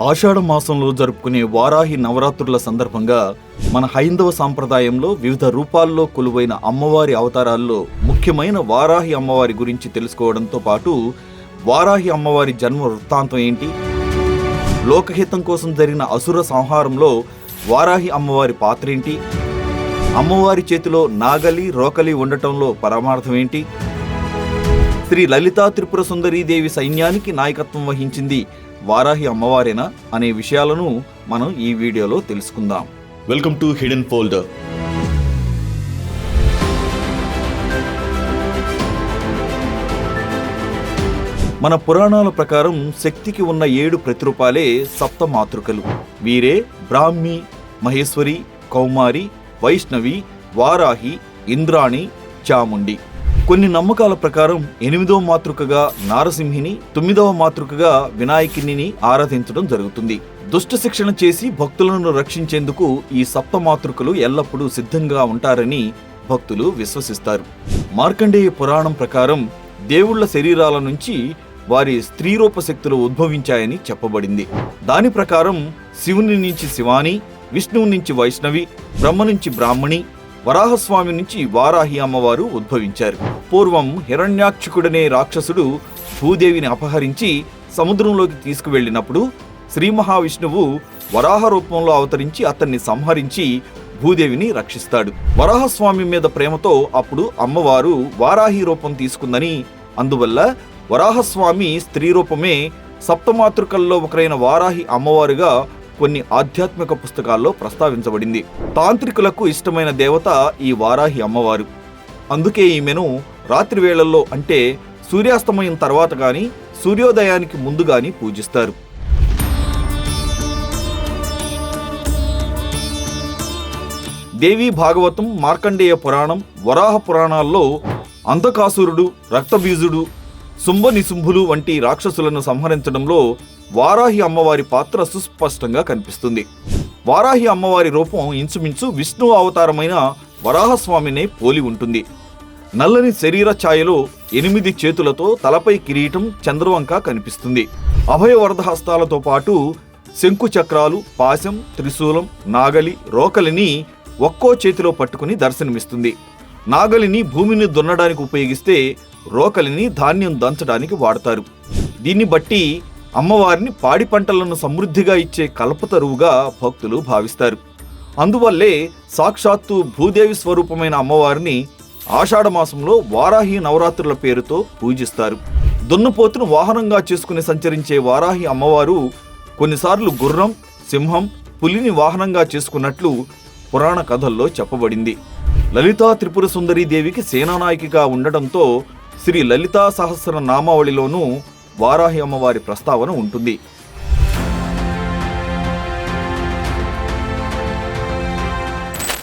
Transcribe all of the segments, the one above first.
ఆషాఢ మాసంలో జరుపుకునే వారాహి నవరాత్రుల సందర్భంగా మన హైందవ సాంప్రదాయంలో వివిధ రూపాల్లో కొలువైన అమ్మవారి అవతారాల్లో ముఖ్యమైన వారాహి అమ్మవారి గురించి తెలుసుకోవడంతో పాటు వారాహి అమ్మవారి జన్మ వృత్తాంతం ఏంటి, లోకహితం కోసం జరిగిన అసుర సంహారంలో వారాహి అమ్మవారి పాత్ర ఏంటి, అమ్మవారి చేతిలో నాగలి రోకలి ఉండటంలో పరమార్థం ఏంటి, శ్రీ లలితా త్రిపుర సుందరీదేవి సైన్యానికి నాయకత్వం వహించింది వారాహి అమ్మవారేనా అనే విషయాలను మనం ఈ వీడియోలో తెలుసుకుందాం. Welcome to hidden folder. మన పురాణాల ప్రకారం శక్తికి ఉన్న 7 ప్రతిరూపాలే సప్త మాతృకలు. వీరే బ్రాహ్మి, మహేశ్వరి, కౌమారి, వైష్ణవి, వారాహి, ఇంద్రాణి, చాముండి. కొన్ని నమ్మకాల ప్రకారం 8వ మాతృకగా నారసింహిని, 9వ మాతృకగా వినాయకిని ఆరాధించడం జరుగుతుంది. దుష్ట శిక్షణ చేసి భక్తులను రక్షించేందుకు ఈ సప్త మాతృకలు ఎల్లప్పుడూ సిద్ధంగా ఉంటారని భక్తులు విశ్వసిస్తారు. మార్కండేయ పురాణం ప్రకారం దేవుళ్ల శరీరాల నుంచి వారి స్త్రీరూప శక్తులు ఉద్భవించాయని చెప్పబడింది. దాని ప్రకారం శివుని నుంచి శివాని, విష్ణువు నుంచి వైష్ణవి, బ్రహ్మ నుంచి బ్రాహ్మణి, వరాహస్వామి నుంచి వారాహి అమ్మవారు ఉద్భవించారు. పూర్వం హిరణ్యాక్షుకుడనే రాక్షసుడు భూదేవిని అపహరించి సముద్రంలోకి తీసుకువెళ్లినప్పుడు శ్రీ మహావిష్ణువు వరాహ రూపంలో అవతరించి అతన్ని సంహరించి భూదేవిని రక్షిస్తాడు. వరాహస్వామి మీద ప్రేమతో అప్పుడు అమ్మవారు వారాహి రూపం తీసుకుందని, అందువల్ల వరాహస్వామి స్త్రీ రూపమే సప్తమాతృకల్లో ఒకరైన వారాహి అమ్మవారుగా కొన్ని ఆధ్యాత్మిక పుస్తకాల్లో ప్రస్తావించబడింది. తాంత్రికులకు ఇష్టమైన దేవత ఈ వారాహి అమ్మవారు. అందుకే ఈమెను రాత్రి వేళల్లో, అంటే సూర్యాస్తమయం తర్వాత గాని సూర్యోదయానికి ముందు గాని పూజిస్తారు. దేవీ భాగవతం, మార్కండేయ పురాణం, వరాహ పురాణాల్లో అంధకాసురుడు, రక్తబీజుడు, శుంభ నిశుంభులు వంటి రాక్షసులను సంహరించడంలో వారాహి అమ్మవారి పాత్ర సుస్పష్టంగా కనిపిస్తుంది. వారాహి అమ్మవారి రూపం ఇంచుమించు విష్ణు అవతారమైన వరాహస్వామినే పోలి ఉంటుంది. నల్లని శరీర ఛాయలో 8 చేతులతో తలపై కిరీటం, చంద్రవంక కనిపిస్తుంది. అభయవరద హస్తాలతో పాటు శంకు చక్రాలు, పాశం, త్రిశూలం, నాగలి, రోకలిని ఒక్కో చేతిలో పట్టుకుని దర్శనమిస్తుంది. నాగలిని భూమిని దున్నడానికి ఉపయోగిస్తే రోకలిని ధాన్యం దంచడానికి వాడతారు. దీన్ని బట్టి అమ్మవారిని పాడి పంటలను సమృద్ధిగా ఇచ్చే కల్పతరువుగా భక్తులు భావిస్తారు. అందువల్లే సాక్షాత్తు భూదేవి స్వరూపమైన అమ్మవారిని ఆషాఢ మాసంలో వారాహి నవరాత్రుల పేరుతో పూజిస్తారు. దున్నపోతును వాహనంగా చేసుకుని సంచరించే వారాహి అమ్మవారు కొన్నిసార్లు గుర్రం, సింహం, పులిని వాహనంగా చేసుకున్నట్లు పురాణ కథల్లో చెప్పబడింది. లలితా త్రిపుర సుందరీ దేవికి సేనానాయకిగా ఉండటంతో శ్రీ లలితా సహస్ర నామావళిలోనూ వారాహి అమ్మవారి ప్రస్తావన ఉంటుంది.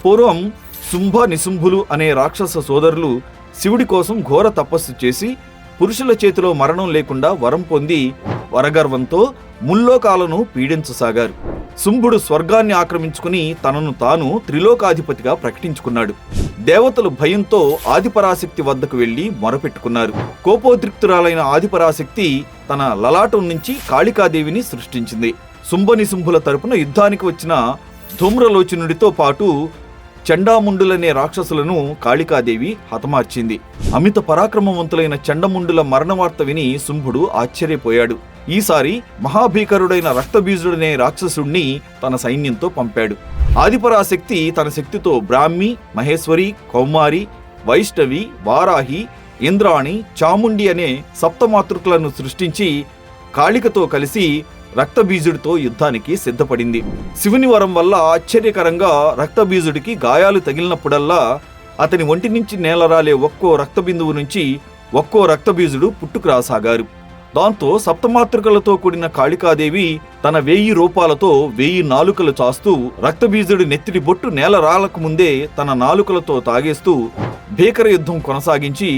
పూర్వం శుంభ నిశుంభులు అనే రాక్షస సోదరులు శివుడి కోసం ఘోర తపస్సు చేసి పురుషుల చేతిలో మరణం లేకుండా వరం పొంది వరగర్వంతో ముల్లోకాలను పీడించసాగారు. శుంభుడు స్వర్గాన్ని ఆక్రమించుకుని తనను తాను త్రిలోకాధిపతిగా ప్రకటించుకున్నాడు. దేవతలు భయంతో ఆదిపరాశక్తి వద్దకు వెళ్లి మొరపెట్టుకున్నారు. కోపోద్రిక్తురాలైన ఆదిపరాశక్తి తన లలాటం నుంచి కాళికాదేవిని సృష్టించింది. శుంభనిశుంభుల తరపున యుద్ధానికి వచ్చిన ధూమ్రలోచనుడితో పాటు చండాముండులనే రాక్షసులను కాళికాదేవి హతమార్చింది. అమిత పరాక్రమవంతులైన చండముండుల మరణవార్త విని శుంభుడు ఆశ్చర్యపోయాడు. ఈసారి మహాభీకరుడైన రక్తబీజుడనే రాక్షసుడిని తన సైన్యంతో పంపాడు. ఆదిపరాశక్తి తన శక్తితో బ్రాహ్మి, మహేశ్వరి, కౌమారి, వైష్ణవి, వారాహి, ఇంద్రాణి, చాముండి అనే సప్తమాతృకలను సృష్టించి కాళికతో కలిసి రక్తబీజుడితో యుద్ధానికి సిద్ధపడింది. శివుని వరం వల్ల ఆశ్చర్యకరంగా రక్తబీజుడికి గాయాలు తగిలినప్పుడల్లా అతని ఒంటి నుంచి నేలరాలే ఒక్కో రక్తబిందువు నుంచి ఒక్కో రక్తబీజుడు పుట్టుకురాసాగారు. దాంతో సప్తమాతృకలతో కూడిన కాళికాదేవి తన 1000 రూపాలతో 1000 నాలుకలు చాస్తూ రక్తబీజుడి నెత్తిడి బొట్టు నేల రాలకు ముందే తన నాలుకలతో తాగేస్తూ భీకర యుద్ధం కొనసాగించి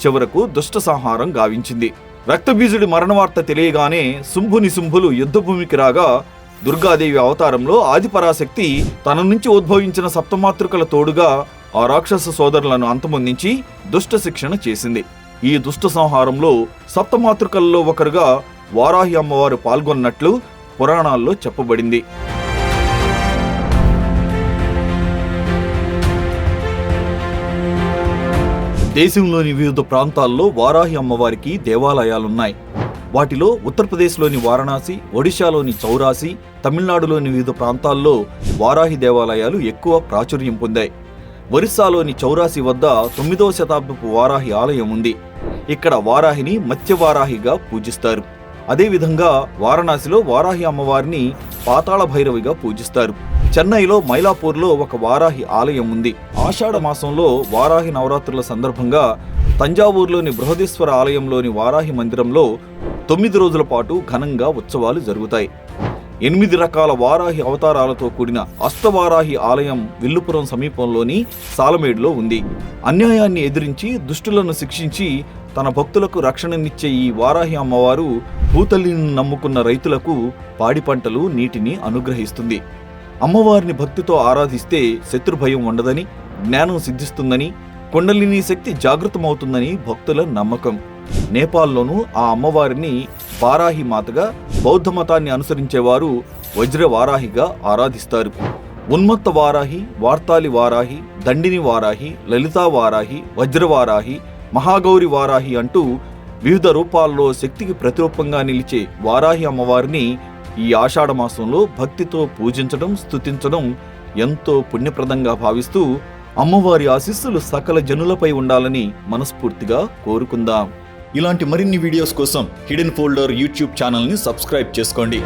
చివరకు దుష్ట సంహారం గావించింది. రక్తబీజుడి మరణవార్త తెలియగానే శుంభునిశుంభులు యుద్ధభూమికి రాగా దుర్గాదేవి అవతారంలో ఆదిపరాశక్తి తన నుంచి ఉద్భవించిన సప్తమాతృకల తోడుగా ఆ రాక్షస సోదరులను అంతమొందించి దుష్ట శిక్షణ చేసింది. ఈ దుష్ట సంహారంలో సప్తమాతృకల్లో ఒకరుగా వారాహి అమ్మవారు పాల్గొన్నట్లు పురాణాల్లో చెప్పబడింది. దేశంలోని వివిధ ప్రాంతాల్లో వారాహి అమ్మవారికి దేవాలయాలున్నాయి. వాటిలో ఉత్తరప్రదేశ్లోని వారణాసి, ఒడిశాలోని చౌరాసి, తమిళనాడులోని వివిధ ప్రాంతాల్లో వారాహి దేవాలయాలు ఎక్కువ ప్రాచుర్యం పొందాయి. ఒరిస్సాలోని చౌరాసి వద్ద 9వ శతాబ్దపు వారాహి ఆలయం ఉంది. ఇక్కడ వారాహిని మత్స్యవారాహిగా పూజిస్తారు. అదేవిధంగా వారణాసిలో వారాహి అమ్మవారిని పాతాళ భైరవిగా పూజిస్తారు. చెన్నైలో మైలాపూర్లో ఒక వారాహి ఆలయం ఉంది. ఆషాఢ మాసంలో వారాహి నవరాత్రుల సందర్భంగా తంజావూరులోని బృహదీశ్వర ఆలయంలోని వారాహి మందిరంలో 9 రోజుల పాటు ఘనంగా ఉత్సవాలు జరుగుతాయి. 8 రకాల వారాహి అవతారాలతో కూడిన అష్టవారాహి ఆలయం విల్లుపురం సమీపంలోని సాలమేడులో ఉంది. అన్యాయాన్ని ఎదిరించి దుష్టులను శిక్షించి తన భక్తులకు రక్షణనిచ్చే ఈ వారాహి అమ్మవారు భూతల్లిని నమ్ముకున్న రైతులకు పాడి పంటలు, నీటిని అనుగ్రహిస్తుంది. అమ్మవారిని భక్తితో ఆరాధిస్తే శత్రుభయం ఉండదని, జ్ఞానం సిద్ధిస్తుందని, కుండలిని శక్తి జాగృతమవుతుందని భక్తుల నమ్మకం. నేపాల్లోనూ ఆ అమ్మవారిని వారాహి మాతగా, బౌద్ధ మతాన్ని అనుసరించేవారు వజ్రవారాహిగా ఆరాధిస్తారు. ఉన్మత్త వారాహి, వార్తాలి వారాహి, దండిని వారాహి, లలితా వారాహి, వజ్రవారాహి, మహాగౌరి వారాహి అంటూ వివిధ రూపాల్లో శక్తికి ప్రతిరూపంగా నిలిచే వారాహి అమ్మవారిని ఈ ఆషాఢ మాసంలో భక్తితో పూజించడం, స్తుతించడం ఎంతో పుణ్యప్రదంగా భావిస్తూ అమ్మవారి ఆశీస్సులు సకల జనులపై ఉండాలని మనస్ఫూర్తిగా కోరుకుందాం. ఇలాంటి మరిన్ని వీడియోస్ కోసం హిడెన్ ఫోల్డర్ యూట్యూబ్ ఛానల్ని సబ్స్క్రైబ్ చేసుకోండి.